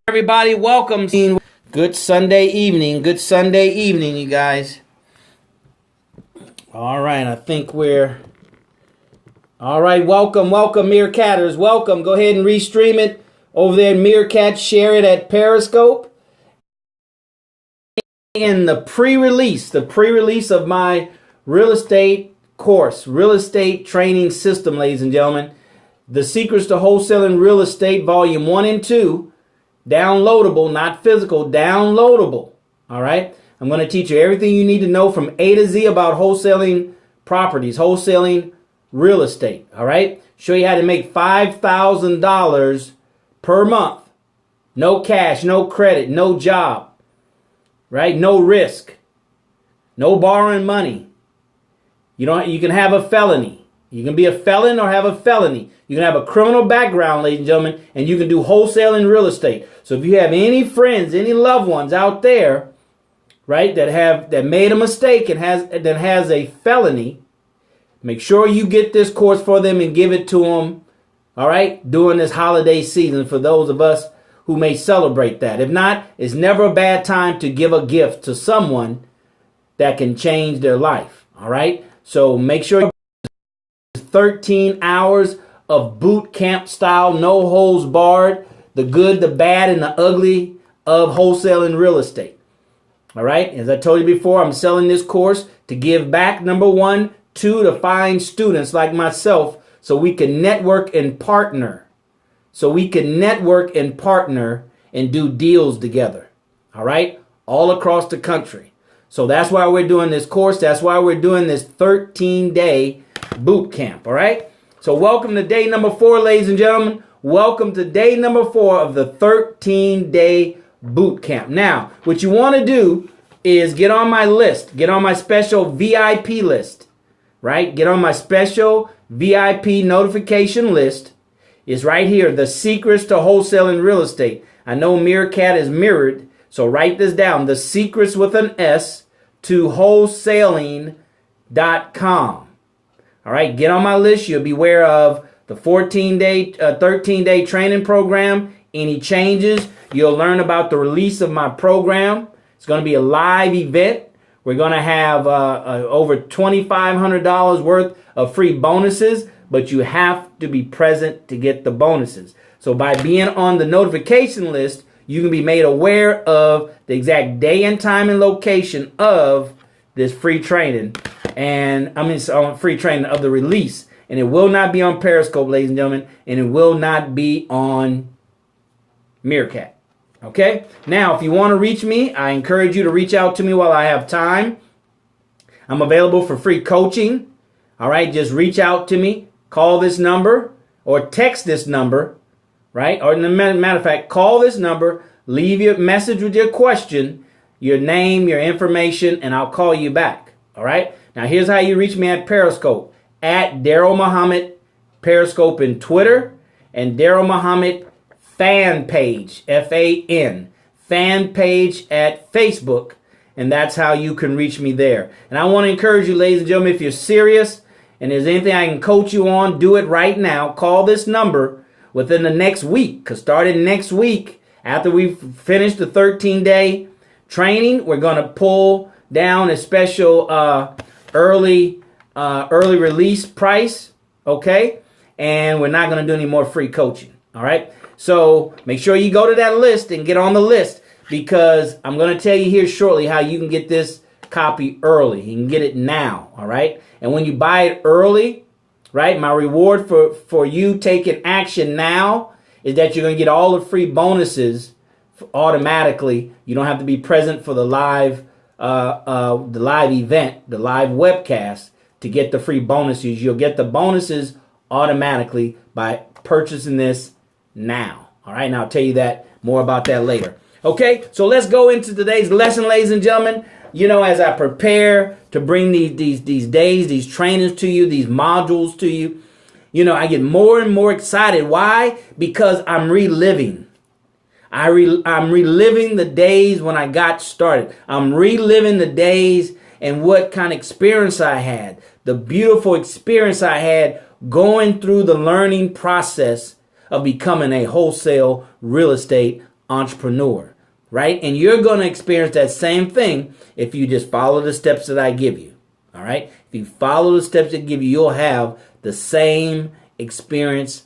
Everybody, welcome. Good Sunday evening, you guys. All right, I think we're all right. Welcome, Meerkatters. Welcome. Go ahead and restream it over there in Meerkat. Share it at Periscope. In the pre-release of my real estate course, real estate training system, ladies and gentlemen, The Secrets to Wholesaling Real Estate, Volume 1 and 2. Downloadable, not physical, downloadable. All right. I'm going to teach you everything you need to know from A to Z about wholesaling properties, wholesaling real estate. All right. Show you how to make $5,000 per month. No cash, no credit, no job. Right. No risk. No borrowing money. You can have a felony. You can be a felon or have a felony. You can have a criminal background, ladies and gentlemen, and you can do wholesaling real estate. So if you have any friends, any loved ones out there, right, that made a mistake and has a felony, make sure you get this course for them and give it to them, all right, during this holiday season for those of us who may celebrate that. If not, it's never a bad time to give a gift to someone that can change their life, all right? So make sure 13 hours of boot camp style, no holds barred, the good, the bad, and the ugly of wholesaling real estate. All right. As I told you before, I'm selling this course to give back, number one, two, to find students like myself so we can network and partner. And do deals together. All right. All across the country. So that's why we're doing this course. That's why we're doing this 13-day boot camp. All right. So welcome to day number 4, ladies and gentlemen. Welcome to day number 4 of the 13-day boot camp. Now, what you want to do is get on my list. Get on my special VIP list. Right? Get on my special VIP notification list. It's right here. The Secrets to Wholesaling Real Estate. I know Meerkat is mirrored. So write this down. The Secrets with an S to wholesaling.com. All right, get on my list. You'll be aware of the 13-day training program. Any changes, you'll learn about the release of my program. It's going to be a live event. We're going to have over $2,500 worth of free bonuses, but you have to be present to get the bonuses. So by being on the notification list, you can be made aware of the exact day and time and location of this free training. And free training of the release. And it will not be on Periscope, ladies and gentlemen. And it will not be on Meerkat. Okay? Now, if you want to reach me, I encourage you to reach out to me while I have time. I'm available for free coaching. All right? Just reach out to me. Call this number or text this number. Right? Or, as a matter of fact, call this number. Leave your message with your question, your name, your information, and I'll call you back. All right? Now, here's how you reach me at Periscope. At DarrellMuhammad, Periscope and Twitter. And DarrellMuhammad fan page, F-A-N. Fan page at Facebook. And that's how you can reach me there. And I want to encourage you, ladies and gentlemen, if you're serious and there's anything I can coach you on, do it right now. Call this number within the next week. Because starting next week, after we've finished the 13-day training, we're going to pull down a special early release price, okay? And we're not going to do any more free coaching, all right? So make sure you go to that list and get on the list, because I'm going to tell you here shortly how you can get this copy early. You can get it now, all right? And when you buy it early, right, my reward for you taking action now is that you're going to get all the free bonuses automatically. You don't have to be present for the live event, the live webcast, to get the free bonuses. You'll get the bonuses automatically by purchasing this now. All right, now I'll tell you more about that later. Okay, so let's go into today's lesson, ladies and gentlemen. You know, as I prepare to bring these days, these trainings to you, these modules to you, you know, I get more and more excited. Why? Because I'm reliving. I'm reliving the days when I got started. I'm reliving the days and what kind of experience I had. The beautiful experience I had going through the learning process of becoming a wholesale real estate entrepreneur, right? And you're going to experience that same thing if you just follow the steps that I give you, all right? If you follow the steps that I give you, you'll have the same experience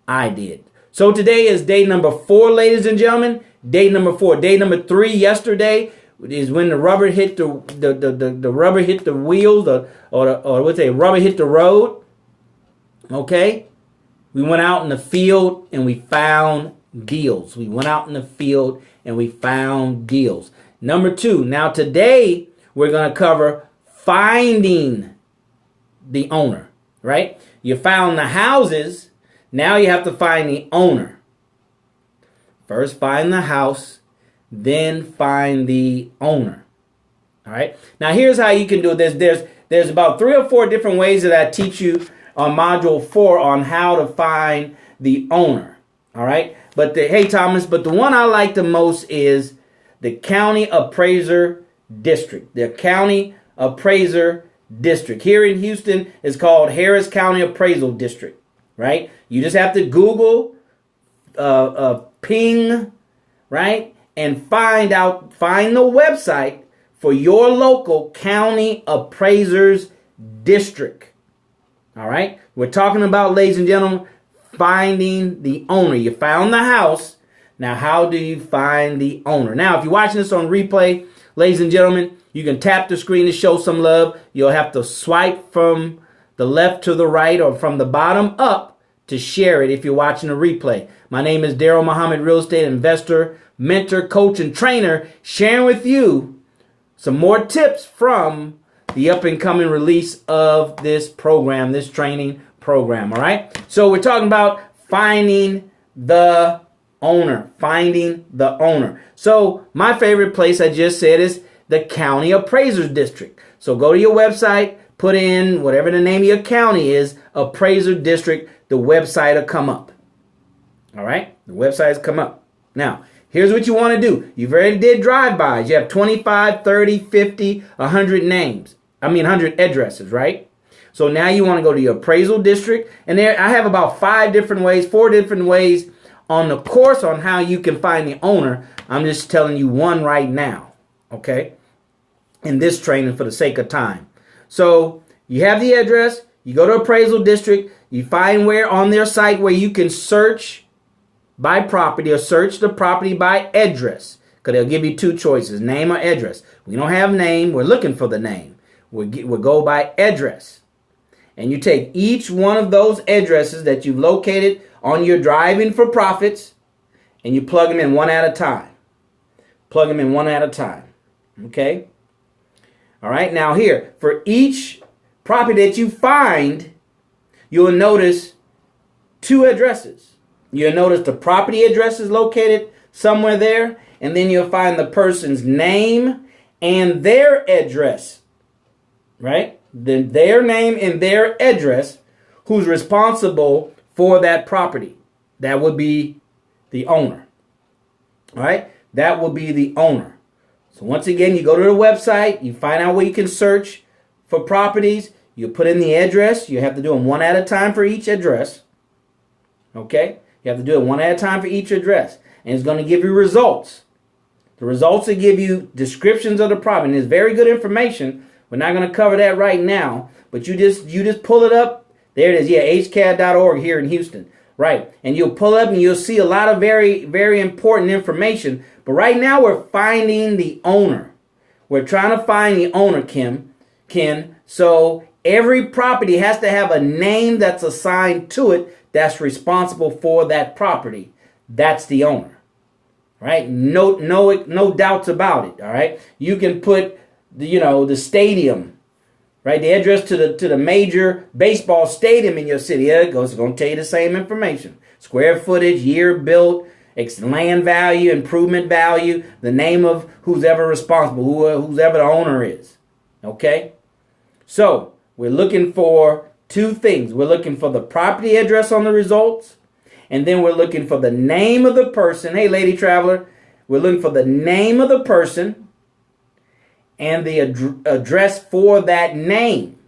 I did. So today is day number 4, ladies and gentlemen. Day number 4. Day number 3 yesterday is when the rubber hit the rubber hit the wheels, or what's it? Rubber hit the road. Okay, we went out in the field and we found deals. We went out in the field and we found deals. Number 2. Now today we're going to cover finding the owner. Right? You found the houses. Now you have to find the owner. First find the house, then find the owner. All right. Now here's how you can do this. There's about 3 or 4 different ways that I teach you on module 4 on how to find the owner. All right. But hey Thomas, but the one I like the most is the county appraiser district. The county appraiser district. Here in Houston is called Harris County Appraisal District. Right. You just have to Google ping, right, and find the website for your local county appraisers district. All right, we're talking about, ladies and gentlemen, finding the owner. You found the house. Now, how do you find the owner? Now, if you're watching this on replay, ladies and gentlemen, you can tap the screen to show some love. You'll have to swipe from the left to the right or from the bottom up to share it if you're watching a replay. My name is DarrellMuhammad, real estate investor, mentor, coach, and trainer, sharing with you some more tips from the up-and-coming release of this program, this training program, all right? So we're talking about finding the owner, finding the owner. So my favorite place, I just said, is the County Appraisers District. So go to your website, put in whatever the name of your county is, Appraiser District, the website will come up. All right? The website has come up. Now, here's what you want to do. You've already did drive-bys. You have 25, 30, 50, 100 names. 100 addresses, right? So now you want to go to your appraisal district. And there I have about 4 different ways on the course on how you can find the owner. I'm just telling you one right now, okay? In this training for the sake of time. So you have the address. You go to appraisal district. You find where on their site where you can search by property or search the property by address. Because they'll give you 2 choices, name or address. We don't have name. We're looking for the name. We'll go by address. And you take each one of those addresses that you've located on your driving for profits and you plug them in one at a time. Plug them in one at a time. Okay? All right. Now here, for each property that you find, you'll notice 2 addresses. You'll notice the property address is located somewhere there, and then you'll find the person's name and their address, right? Their name and their address, who's responsible for that property. That would be the owner, all right? That will be the owner. So once again, you go to the website, you find out where you can search for properties. You put in the address. You have to do them one at a time for each address. Okay? You have to do it one at a time for each address. And it's going to give you results. The results will give you descriptions of the property. And it's very good information. We're not going to cover that right now. But you just pull it up. There it is. Yeah, hcad.org here in Houston. Right. And you'll pull up and you'll see a lot of very, very important information. But right now we're finding the owner. We're trying to find the owner, Ken. So every property has to have a name that's assigned to it that's responsible for that property. That's the owner. Right? No doubts about it. All right. You can put the stadium, right? The address to the major baseball stadium in your city. It's going to tell you the same information. Square footage, year built, land value, improvement value, the name of who's ever responsible, who's ever the owner is. Okay? So we're looking for 2 things. We're looking for the property address on the results, and then we're looking for the name of the person. Hey, lady traveler, we're looking for the name of the person and the address for that name.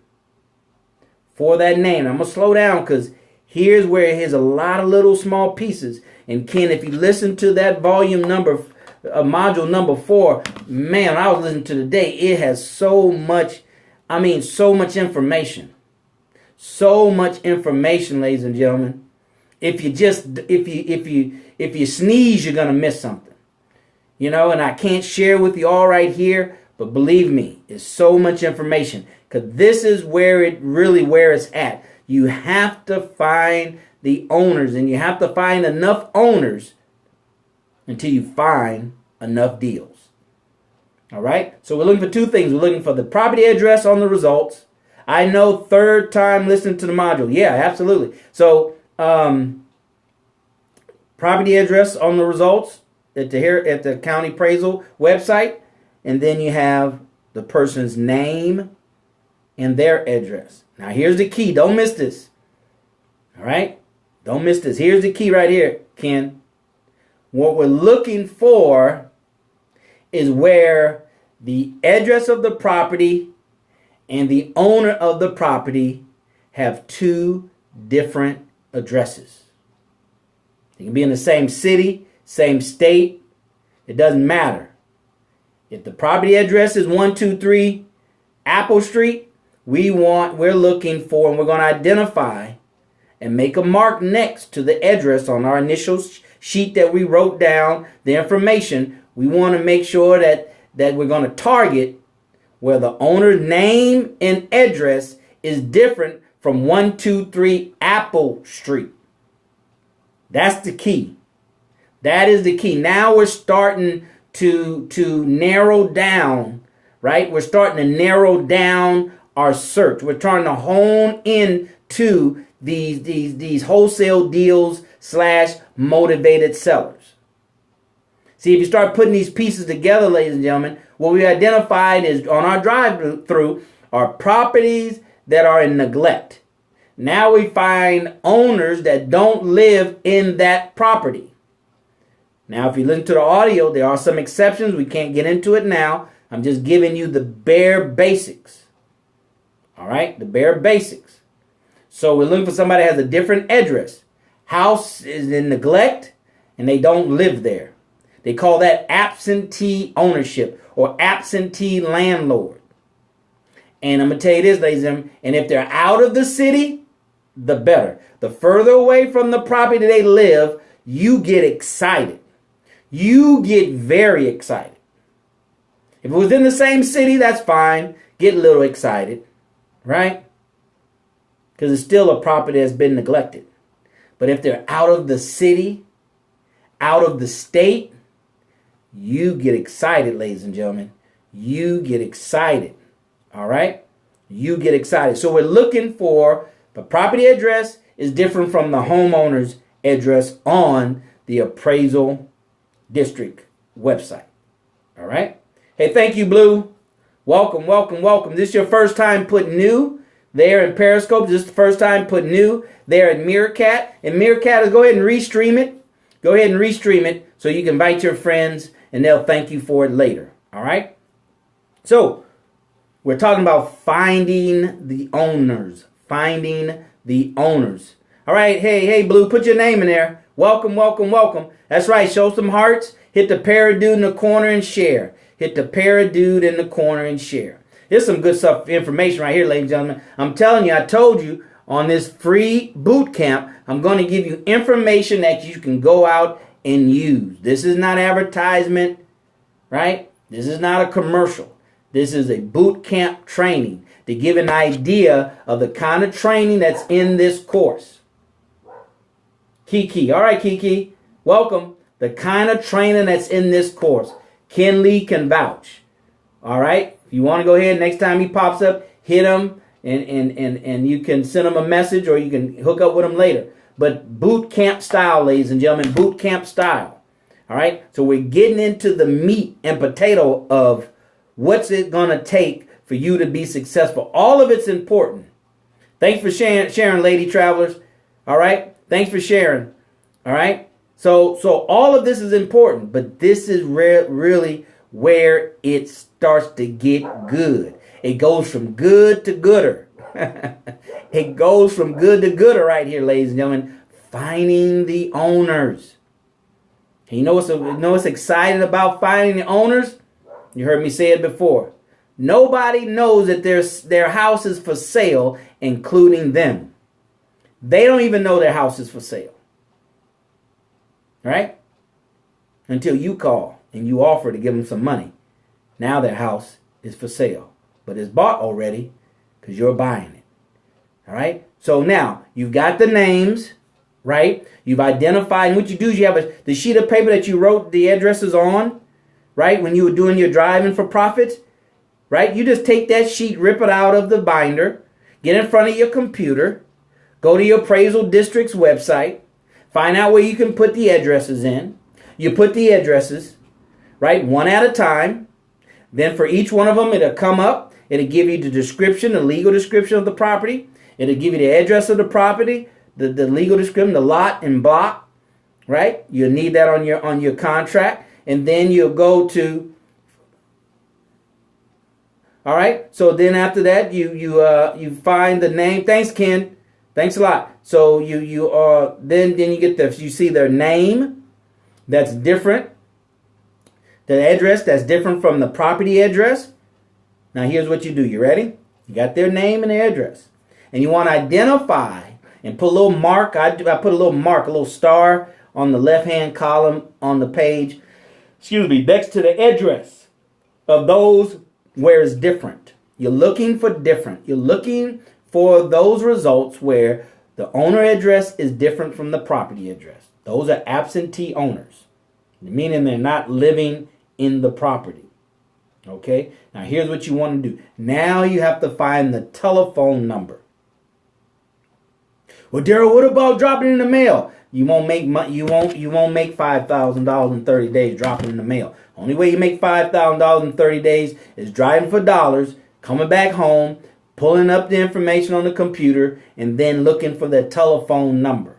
For that name. I'm going to slow down because Here's where it has a lot of little small pieces. And Ken, if you listen to that volume number, module number 4, man, I was listening to today. It has so much, so much information. So much information, ladies and gentlemen. If you sneeze, you're gonna miss something. And I can't share with you all right here, but believe me, it's so much information. Because this is where it's at. You have to find the owners, and you have to find enough owners until you find enough deals. All right? So we're looking for 2 things. We're looking for the property address on the results. I know, third time listening to the module. Yeah, absolutely. So property address on the results at the county appraisal website. And then you have the person's name and their address. Now, here's the key. Don't miss this. All right? Don't miss this. Here's the key right here, Ken. What we're looking for is where the address of the property and the owner of the property have 2 different addresses. They can be in the same city, same state. It doesn't matter. If the property address is 123 Apple Street, we're looking for, and we're going to identify and make a mark next to the address on our initial sheet that we wrote down the information. We want to make sure that we're going to target where the owner's name and address is different from 123 Apple Street. That's the key. That is the key. Now we're starting to narrow down, right? We're starting to narrow down our search. We're trying to hone in to these wholesale deals / motivated sellers. See, if you start putting these pieces together, ladies and gentlemen, what we identified is on our drive-through are properties that are in neglect. Now we find owners that don't live in that property. Now, if you listen to the audio, there are some exceptions. We can't get into it now. I'm just giving you the bare basics. All right? The bare basics. So we're looking for somebody that has a different address. House is in neglect and they don't live there. They call that absentee ownership or absentee landlord. And I'm going to tell you this, ladies and gentlemen, and if they're out of the city, the better. The further away from the property they live, you get excited. You get very excited. If it was in the same city, that's fine. Get a little excited, right? Because it's still a property that's been neglected. But if they're out of the city, out of the state, you get excited, ladies and gentlemen. You get excited. All right? You get excited. So we're looking for the property address is different from the homeowner's address on the appraisal district website. All right? Hey, thank you, Blue. Welcome, welcome, welcome. This is your first time putting new there in Periscope. This is the first time putting new there in Meerkat. And Meerkat, go ahead and restream it. Go ahead and restream it so you can invite your friends and they'll thank you for it later. All right? So, we're talking about finding the owners. Finding the owners. All right, hey, Blue, put your name in there. Welcome, welcome, welcome. That's right, show some hearts. Hit the paradude in the corner and share. Hit the paradude in the corner and share. Here's some good stuff, information right here, ladies and gentlemen. I'm telling you, I told you on this free boot camp, I'm going to give you information that you can go out and use. This is not advertisement, right? This is not a commercial. This is a boot camp training to give an idea of the kind of training that's in this course. Kiki. All right, Kiki. Welcome. The kind of training that's in this course. Ken Lee can vouch. All right. If you want to go ahead, next time he pops up, hit him and you can send him a message or you can hook up with him later. But boot camp style, ladies and gentlemen, boot camp style. All right. So we're getting into the meat and potato of what's it going to take for you to be successful. All of it's important. Thanks for sharing, lady travelers. All right. Thanks for sharing. All right. So all of this is important, but this is really where it starts to get good. It goes from good to gooder. It goes from good to gooder right here, ladies and gentlemen. Finding the owners. And you know what's exciting about finding the owners? You heard me say it before. Nobody knows that their house is for sale, including them. They don't even know their house is for sale. Right? Until you call and you offer to give them some money. Now their house is for sale. But it's bought already because you're buying it. All right? So now you've got the names, right? You've identified. And what you do is you have the sheet of paper that you wrote the addresses on, right? When you were doing your driving for profits, right? You just take that sheet, rip it out of the binder, get in front of your computer, go to your appraisal district's website, find out where you can put the addresses in. You put the addresses, right, one at a time. Then for each one of them, it'll come up. It'll give you the description, the legal description of the property. It'll give you the address of the property, the legal description, the lot and block, right? You'll need that on your contract. And then you'll go to, all right? So then after that, you find the name. Thanks, Ken. Thanks a lot. So then you get you see their name. That's different. The address that's different from the property address. Now here's what you do. You ready? You got their name and their address. And you want to identify and put a little mark. I put a little mark, a little star on the left-hand column on the page. Next to the address of those where it's different. You're looking for different. You're looking for those results where the owner address is different from the property address. Those are absentee owners, meaning they're not living in the property. Okay? Now here's what you want to do. Now you have to find the telephone number. Well, Darrell, what about dropping in the mail? You won't make you won't make $5,000 in 30 days dropping in the mail. Only way you make $5,000 in 30 days is driving for dollars, coming back home, pulling up the information on the computer, and then looking for the telephone number.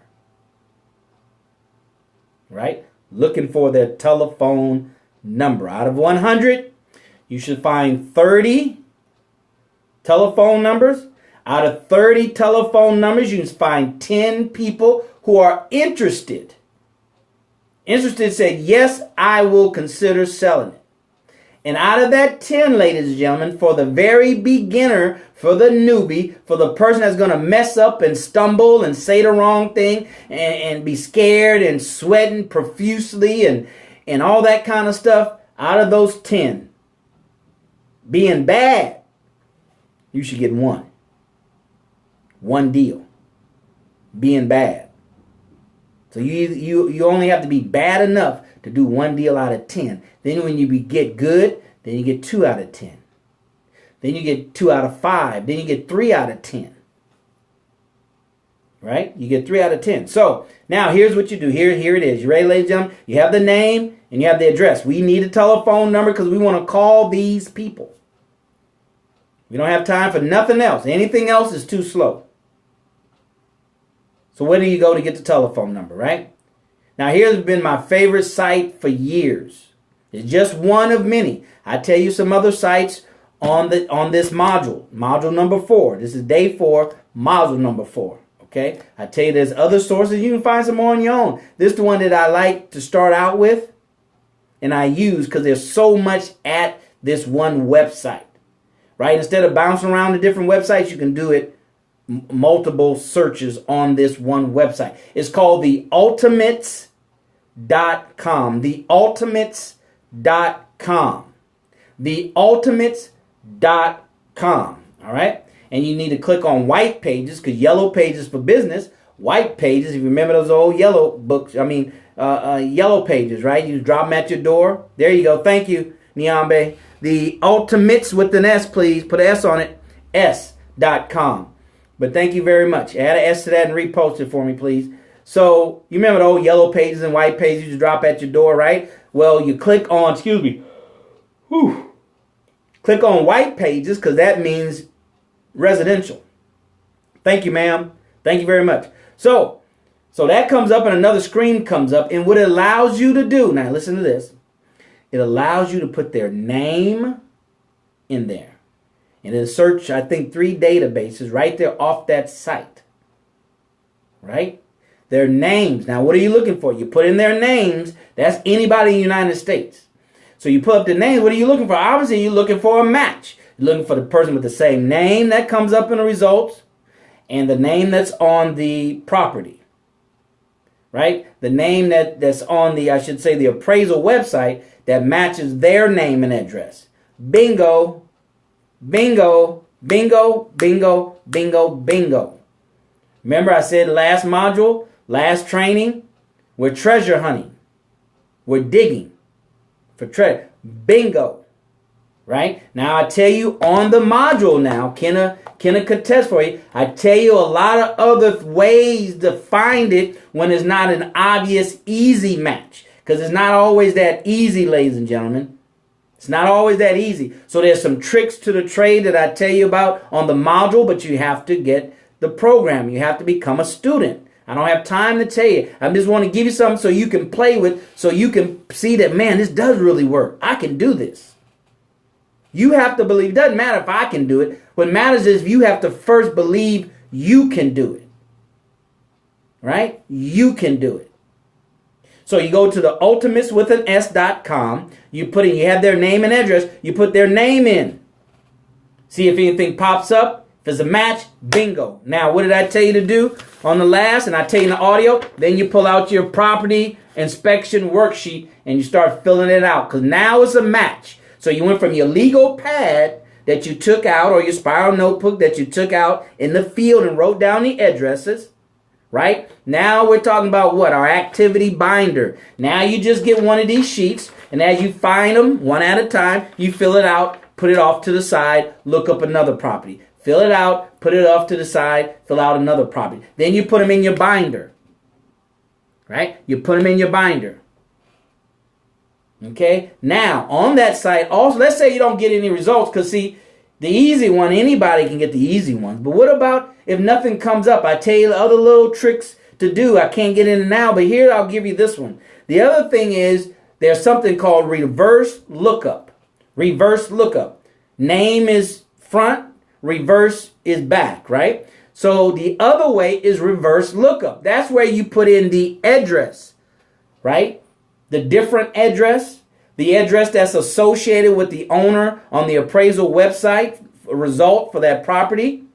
Right? Looking for their telephone number. Out of 100, you should find 30 telephone numbers. Out of 30 telephone numbers, you can find 10 people who are interested. Interested said, yes, I will consider selling it. And out of that 10, ladies and gentlemen, for the very beginner, for the newbie, for the person that's going to mess up and stumble and say the wrong thing and be scared and sweating profusely and all that kind of stuff, out of those 10, being bad, you should get one. One deal. Being bad. So you only have to be bad enough to do one deal out of 10. Then when you get good, then you get 2 out of 10. Then you get 2 out of 5. Then you get 3 out of 10. Right? You get 3 out of 10. So now here's what you do. Here it is. You ready, ladies and gentlemen? You have the name and you have the address. We need a telephone number because we want to call these people. We don't have time for nothing else. Anything else is too slow. So where do you go to get the telephone number, right? Now here's been my favorite site for years. It's just one of many. I tell you some other sites on this module. Module number 4. This is day 4, module number 4. Okay? I tell you there's other sources. You can find some more on your own. This is the one that I like to start out with. And I use because there's so much at this one website. Right? Instead of bouncing around to different websites, you can do it multiple searches on this one website. It's called theultimates.com. Theultimates.com. Theultimates.com. All right? And you need to click on white pages because yellow pages for business. White pages, if you remember those old yellow books, yellow pages, right? You drop them at your door. There you go. Thank you, Niambe. The Ultimates with an S, please. Put an S on it. S.com. But thank you very much. Add an S to that and repost it for me, please. So, you remember the old yellow pages and white pages you drop at your door, right? Well, you click on, click on white pages because that means residential. Thank you, ma'am. Thank you very much. So that comes up and another screen comes up. And what it allows you to do, now listen to this. It allows you to put their name in there. And it'll search, I think, 3 databases right there off that site. Right? Their names. Now, what are you looking for? You put in their names. That's anybody in the United States. So you put up the names. What are you looking for? Obviously, you're looking for a match. You're looking for the person with the same name that comes up in the results and the name that's on the property. Right? The name that's on the, I should say, the appraisal website that matches their name and address. Bingo. Bingo. Bingo. Bingo. Bingo. Bingo. Remember I said last module, last training, we're treasure hunting. We're digging for treasure. Bingo. Right? Now I tell you on the module now, Kenna could test for you. I tell you a lot of other ways to find it when it's not an obvious, easy match. Because it's not always that easy, ladies and gentlemen. It's not always that easy. So there's some tricks to the trade that I tell you about on the module, but you have to get the program. You have to become a student. I don't have time to tell you. I just want to give you something so you can play with, so you can see that, man, this does really work. I can do this. You have to believe. It doesn't matter if I can do it. What matters is you have to first believe you can do it. Right? You can do it. So you go to the ultimateswithanas.com. You have their name and address. You put their name in. See if anything pops up. If it's a match, bingo. Now, what did I tell you to do on the last? And I tell you in the audio. Then you pull out your property inspection worksheet and you start filling it out. Because now it's a match. So you went from your legal pad that you took out, or your spiral notebook that you took out in the field and wrote down the addresses. Right? Now we're talking about what? Our activity binder. Now you just get one of these sheets, and as you find them one at a time, you fill it out, put it off to the side, look up another property. Fill it out, put it off to the side, fill out another property. Then you put them in your binder. Right? You put them in your binder. Okay? Now, on that site, also, let's say you don't get any results, because see, the easy one, anybody can get the easy ones. But what about if nothing comes up? I tell you the other little tricks to do. I can't get into now, but here I'll give you this one. The other thing is there's something called reverse lookup. Reverse lookup. Name is front, reverse is back, right? So the other way is reverse lookup. That's where you put in the address, right? The different address. The address that's associated with the owner on the appraisal website, result for that property.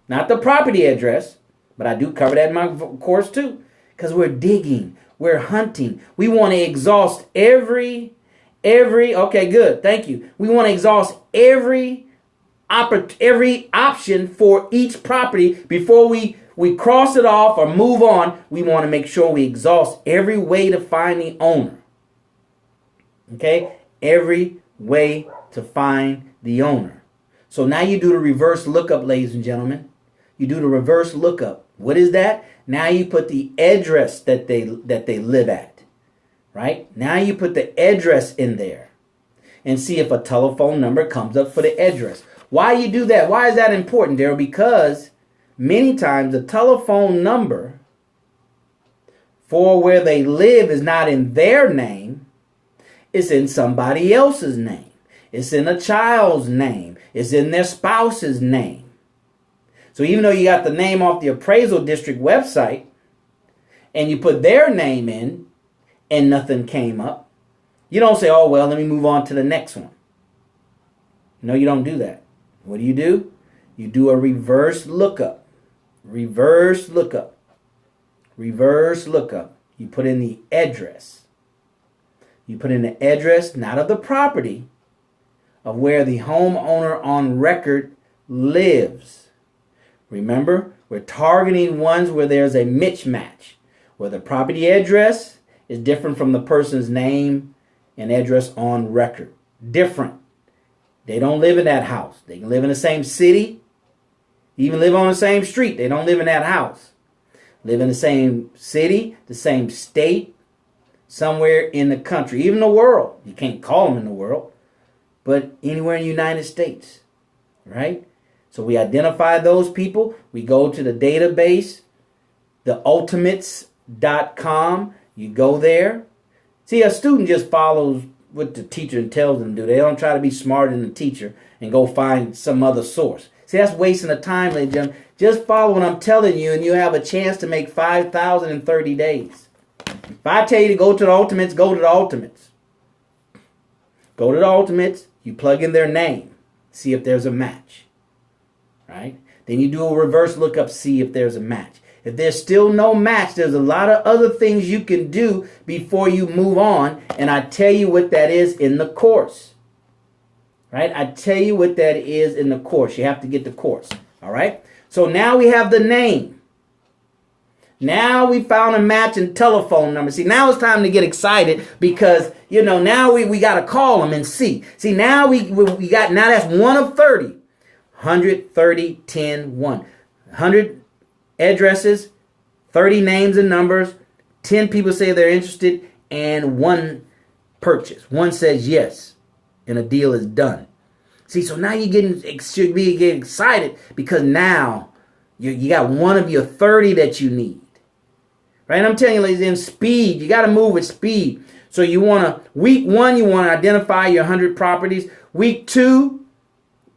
Not the property address, but I do cover that in my course too. Because we're digging, we're hunting. We want to exhaust every, okay, good, thank you. We want to exhaust every option for each property before we cross it off or move on. We want to make sure we exhaust every way to find the owner. Okay, every way to find the owner. So now you do the reverse lookup, ladies and gentlemen. You do the reverse lookup. What is that? Now you put the address that they live at. Right? Now you put the address in there and see if a telephone number comes up for the address. Why you do that? Why is that important, Darrell? Because many times the telephone number for where they live is not in their name. It's in somebody else's name. It's in a child's name. It's in their spouse's name. So even though you got the name off the appraisal district website and you put their name in and nothing came up, you don't say, oh, well, let me move on to the next one. No, you don't do that. What do? You do a reverse lookup. Reverse lookup. Reverse lookup. You put in the address. You put in the address, not of the property, of where the homeowner on record lives. Remember, we're targeting ones where there's a mismatch, where the property address is different from the person's name and address on record. Different. They don't live in that house. They can live in the same city, even live on the same street. They don't live in that house. Live in the same city, the same state, somewhere in the country, even the world. You can't call them in the world, but anywhere in the United States, right? So we identify those people. We go to the database, theultimates.com. You go there. See, a student just follows what the teacher tells them to do. They don't try to be smarter than the teacher and go find some other source. See, that's wasting of time, ladies and gentlemen. Just follow what I'm telling you, and you have a chance to make $5,000 in 30 days. If I tell you to go to the ultimates, go to the ultimates. Go to the ultimates. You plug in their name. See if there's a match. Right? Then you do a reverse lookup, see if there's a match. If there's still no match, there's a lot of other things you can do before you move on. And I tell you what that is in the course. Right? I tell you what that is in the course. You have to get the course. All right? So now we have the name. Now we found a match and telephone number. See, now it's time to get excited because, you know, now we got to call them and see. See, now we got, now that's 1 of 30. 100, 30, 10, 1. 100 addresses, 30 names and numbers, 10 people say they're interested, and 1 purchase. 1 says yes, and a deal is done. See, so now should be getting excited because now you got 1 of your 30 that you need. Right? And I'm telling you, ladies, in speed, you got to move with speed. So you want to, week 1, you want to identify your 100 properties. Week 2,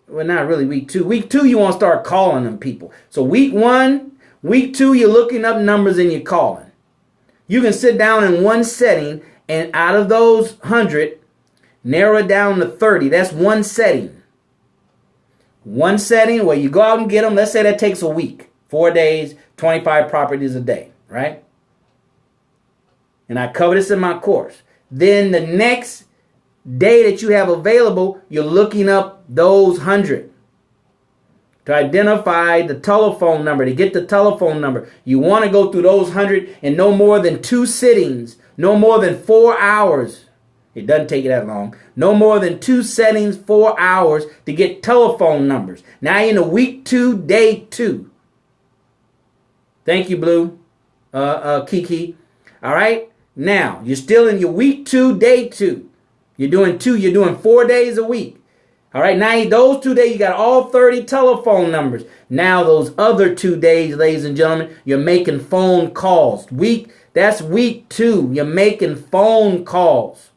well, not really week 2. Week 2, you want to start calling them people. So week 1, week 2, you're looking up numbers and you're calling. You can sit down in one setting and out of those 100, narrow it down to 30. That's one setting. One setting where you go out and get them. Let's say that takes a week. 4 days, 25 properties a day, right? And I cover this in my course. Then the next day that you have available, you're looking up those 100 to identify the telephone number, to get the telephone number. You want to go through those 100 in no more than 2 sittings, no more than 4 hours. It doesn't take you that long. No more than 2 settings, 4 hours to get telephone numbers. Now you're in the week 2, day 2. Thank you, Blue, Kiki. All right. Now you're still in your week 2, day 2. You're doing 4 days a week. All right. Now those 2 days, you got all 30 telephone numbers. Now those other 2 days, ladies and gentlemen, you're making phone calls. That's week 2. You're making phone calls.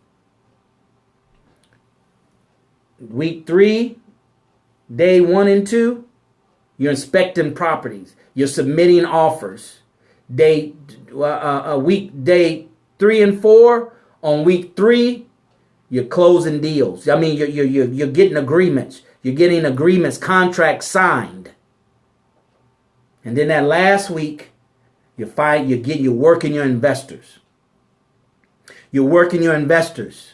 Week 3, day 1 and 2, you're inspecting properties. You're submitting offers. Day 3 and 4, on week 3, you're closing deals. I mean, you're getting agreements. You're getting agreements, contracts signed. And then that last week, you're working your investors. You're working your investors.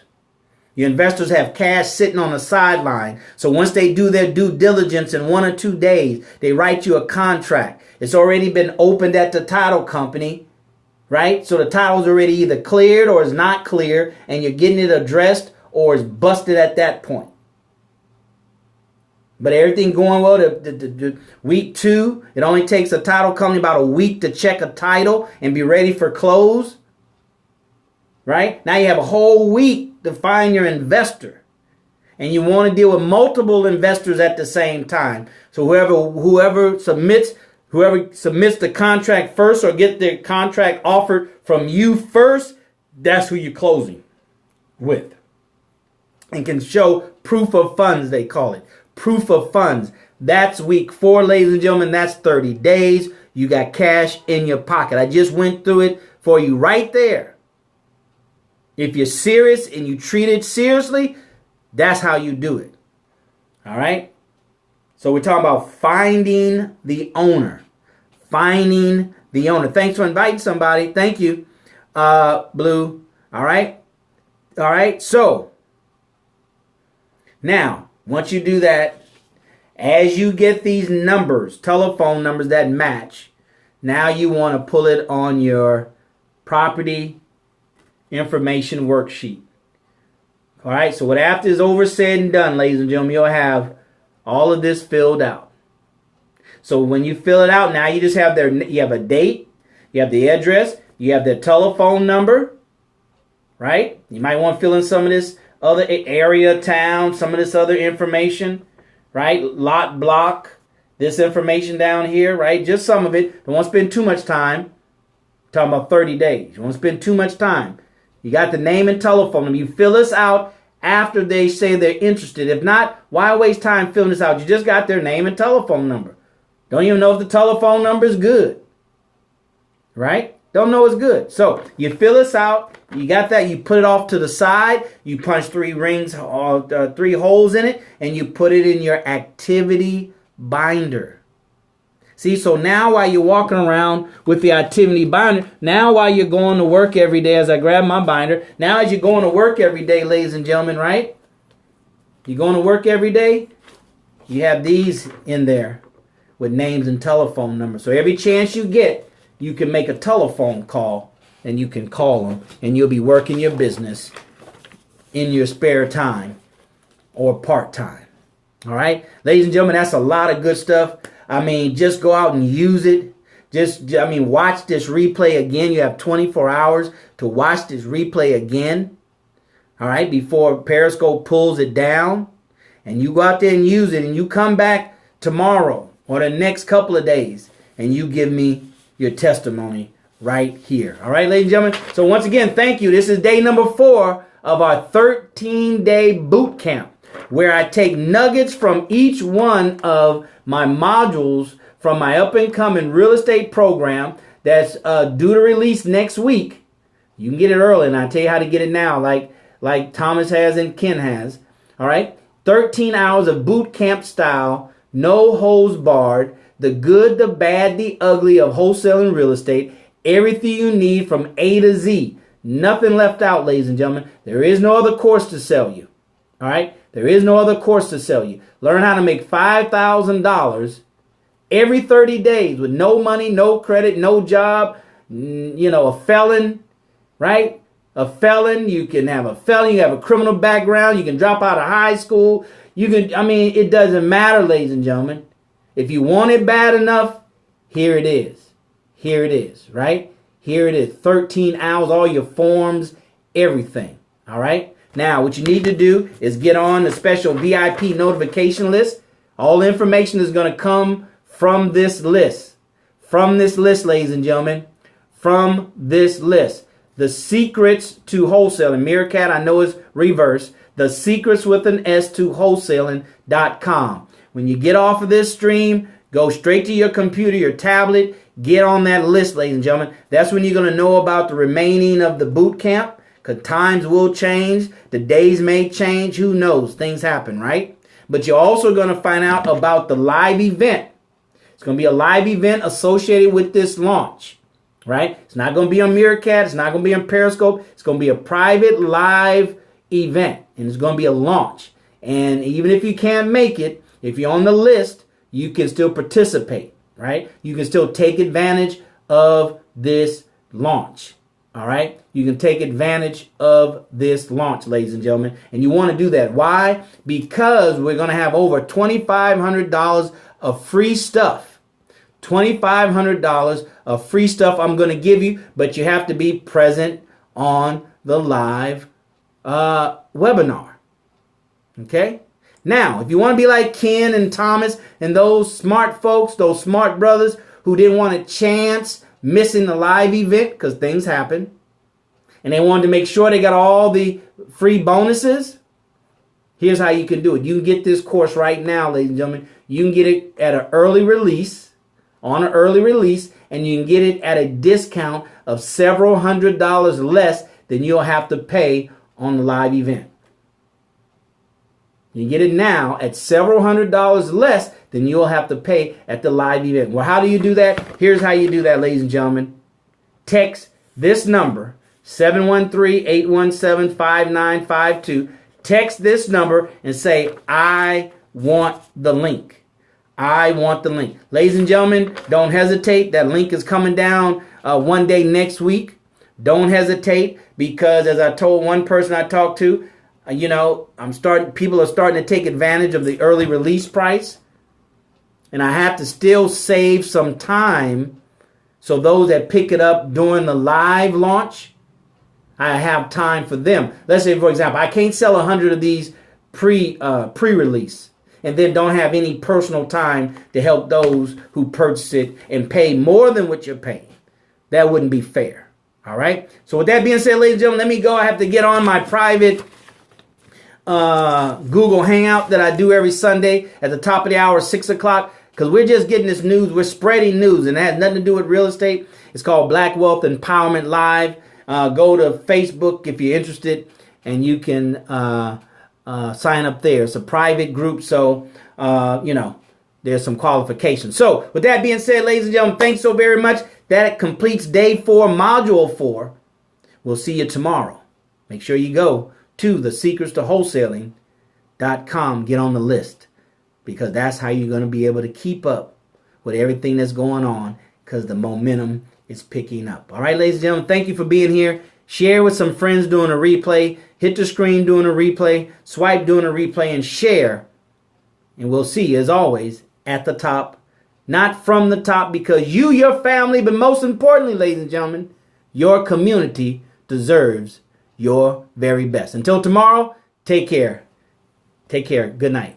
Your investors have cash sitting on the sideline. So once they do their due diligence in 1 or 2 days, they write you a contract. It's already been opened at the title company, right? So the title's already either cleared or is not clear, and you're getting it addressed or is busted at that point. But everything going well. The week 2, it only takes a title company about a week to check a title and be ready for close. Right? Now you have a whole week to find your investor. And you want to deal with multiple investors at the same time. So whoever submits the contract first or get the contract offered from you first, that's who you're closing with. And can show proof of funds, they call it. Proof of funds. That's week 4, ladies and gentlemen. That's 30 days. You got cash in your pocket. I just went through it for you right there. If you're serious and you treat it seriously, that's how you do it. All right? So we're talking about finding the owner. Finding the owner. Thanks for inviting somebody. Thank you, Blue. All right? All right? So, now, once you do that, as you get these numbers, telephone numbers that match, now you want to pull it on your property information worksheet. All right, so what after is over said and done, ladies and gentlemen, you'll have all of this filled out. So when you fill it out, now you just have you have a date, you have the address, you have their telephone number, right? You might want to fill in some of this other area, town, some of this other information, right? Lot, block, this information down here, right? Just some of it. Don't want to spend too much time. Talking about 30 days. You don't want to spend too much time. You got the name and telephone number. You fill this out after they say they're interested. If not, why waste time filling this out? You just got their name and telephone number. Don't even know if the telephone number is good. Right? Don't know it's good. So you fill this out. You got that. You put it off to the side. You punch 3 holes in it, and you put it in your activity binder. See, so now while you're walking around with the activity binder, now while you're going to work every day, as I grab my binder, now as you're going to work every day, ladies and gentlemen, right? You're going to work every day, you have these in there with names and telephone numbers. So every chance you get, you can make a telephone call, and you can call them, and you'll be working your business in your spare time or part-time. All right? Ladies and gentlemen, that's a lot of good stuff. I mean, just go out and use it. Watch this replay again. You have 24 hours to watch this replay again. All right, before Periscope pulls it down. And you go out there and use it. And you come back tomorrow or the next couple of days. And you give me your testimony right here. All right, ladies and gentlemen. So once again, thank you. This is day number 4 of our 13-day boot camp, where I take nuggets from each one of my modules from my up-and-coming real estate program that's due to release next week. You can get it early, and I'll tell you how to get it now, like Thomas has and Ken has. All right? 13 hours of boot camp style, no holds barred, the good, the bad, the ugly of wholesaling real estate, everything you need from A to Z. Nothing left out, ladies and gentlemen. There is no other course to sell you. All right? There is no other course to sell you. Learn how to make $5,000 every 30 days with no money, no credit, no job. A felon, right? A felon. You can have a felon. You have a criminal background. You can drop out of high school. It doesn't matter, ladies and gentlemen. If you want it bad enough, here it is. Here it is, right? Here it is. 13 hours, all your forms, everything. All right? Now, what you need to do is get on the special VIP notification list. All the information is going to come from this list. From this list, ladies and gentlemen. From this list. The secrets to wholesaling. Meerkat, I know it's reverse. The secrets with an S to wholesaling.com. When you get off of this stream, go straight to your computer, your tablet. Get on that list, ladies and gentlemen. That's when you're going to know about the remaining of the boot camp. Because times will change. The days may change. Who knows? Things happen, right? But you're also going to find out about the live event. It's going to be a live event associated with this launch, right? It's not going to be on Meerkat. It's not going to be on Periscope. It's going to be a private live event. And it's going to be a launch. And even if you can't make it, if you're on the list, you can still participate, right? You can still take advantage of this launch. All right. You can take advantage of this launch, ladies and gentlemen. And you want to do that. Why? Because we're going to have over $2,500 of free stuff. $2,500 of free stuff I'm going to give you. But you have to be present on the live webinar. Okay. Now, if you want to be like Ken and Thomas and those smart folks, those smart brothers who didn't want a chance missing the live event because things happen, and they wanted to make sure they got all the free bonuses, here's how you can do it. You can get this course right now, ladies and gentlemen. You can get it at an early release, on an early release, and you can get it at a discount of several $100s less than you'll have to pay on the live event. You get it now at several $100s less than you'll have to pay at the live event. Well, how do you do that? Here's how you do that, ladies and gentlemen. Text this number, 713-817-5952. Text this number and say, I want the link. I want the link. Ladies and gentlemen, don't hesitate. That link is coming down one day next week. Don't hesitate, because as I told one person I talked to, people are starting to take advantage of the early release price. And I have to still save some time so those that pick it up during the live launch, I have time for them. Let's say, for example, I can't sell 100 of these pre-release and then don't have any personal time to help those who purchase it and pay more than what you're paying. That wouldn't be fair. All right. So with that being said, ladies and gentlemen, let me go. I have to get on my private Google Hangout that I do every Sunday at the top of the hour, 6 o'clock, because we're just getting this news. We're spreading news, and it has nothing to do with real estate. It's called Black Wealth Empowerment Live. Go to Facebook if you're interested, and you can sign up there. It's a private group, so, there's some qualifications. So, with that being said, ladies and gentlemen, thanks so very much. That completes day 4, module 4. We'll see you tomorrow. Make sure you go to thesecretstowholesaling.com. Get on the list, because that's how you're going to be able to keep up with everything that's going on, because the momentum is picking up. All right, ladies and gentlemen, thank you for being here. Share with some friends doing a replay. Hit the screen doing a replay. Swipe doing a replay, and share. And we'll see you, as always, at the top. Not from the top, because you, your family, but most importantly, ladies and gentlemen, your community deserves your very best. Until tomorrow, take care. Take care. Good night.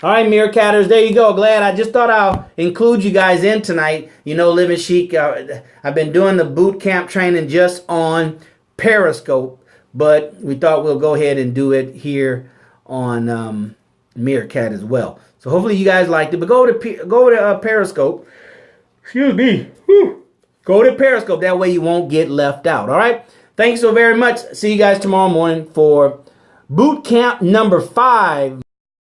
All right, Meerkatters, there you go. Glad. I just thought I'll include you guys in tonight. Living chic. I've been doing the boot camp training just on Periscope, but we thought we'll go ahead and do it here on Meerkat as well. So hopefully you guys liked it. But go to Periscope. Excuse me. Whew. Go to Periscope. That way you won't get left out. All right. Thanks so very much. See you guys tomorrow morning for boot camp number 5.